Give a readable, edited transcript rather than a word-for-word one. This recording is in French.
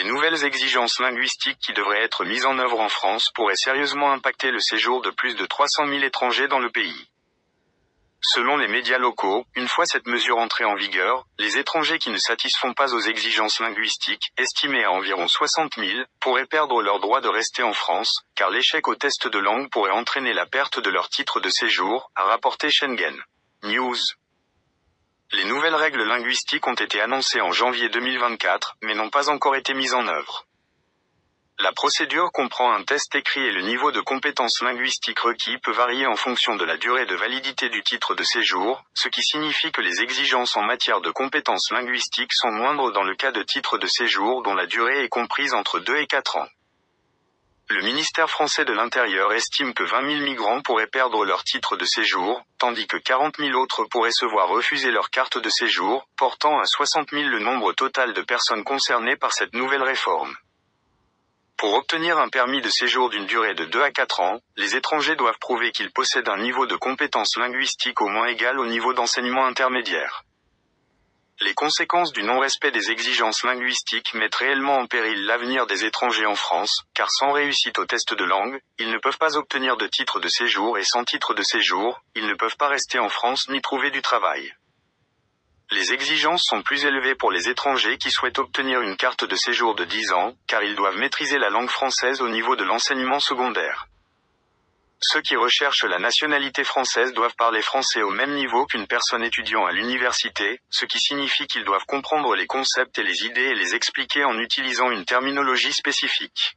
Les nouvelles exigences linguistiques qui devraient être mises en œuvre en France pourraient sérieusement impacter le séjour de plus de 300 000 étrangers dans le pays. Selon les médias locaux, une fois cette mesure entrée en vigueur, les étrangers qui ne satisfont pas aux exigences linguistiques, estimées à environ 60 000, pourraient perdre leur droit de rester en France, car l'échec au test de langue pourrait entraîner la perte de leur titre de séjour, a rapporté Schengen News. Les nouvelles règles linguistiques ont été annoncées en janvier 2024, mais n'ont pas encore été mises en œuvre. La procédure comprend un test écrit et le niveau de compétences linguistiques requis peut varier en fonction de la durée de validité du titre de séjour, ce qui signifie que les exigences en matière de compétences linguistiques sont moindres dans le cas de titres de séjour dont la durée est comprise entre 2 et 4 ans. Le ministère français de l'Intérieur estime que 20 000 migrants pourraient perdre leur titre de séjour, tandis que 40 000 autres pourraient se voir refuser leur carte de séjour, portant à 60 000 le nombre total de personnes concernées par cette nouvelle réforme. Pour obtenir un permis de séjour d'une durée de 2 à 4 ans, les étrangers doivent prouver qu'ils possèdent un niveau de compétences linguistiques au moins égal au niveau d'enseignement intermédiaire. Les conséquences du non-respect des exigences linguistiques mettent réellement en péril l'avenir des étrangers en France, car sans réussite au test de langue, ils ne peuvent pas obtenir de titre de séjour et sans titre de séjour, ils ne peuvent pas rester en France ni trouver du travail. Les exigences sont plus élevées pour les étrangers qui souhaitent obtenir une carte de séjour de 10 ans, car ils doivent maîtriser la langue française au niveau de l'enseignement secondaire. Ceux qui recherchent la nationalité française doivent parler français au même niveau qu'une personne étudiant à l'université, ce qui signifie qu'ils doivent comprendre les concepts et les idées et les expliquer en utilisant une terminologie spécifique.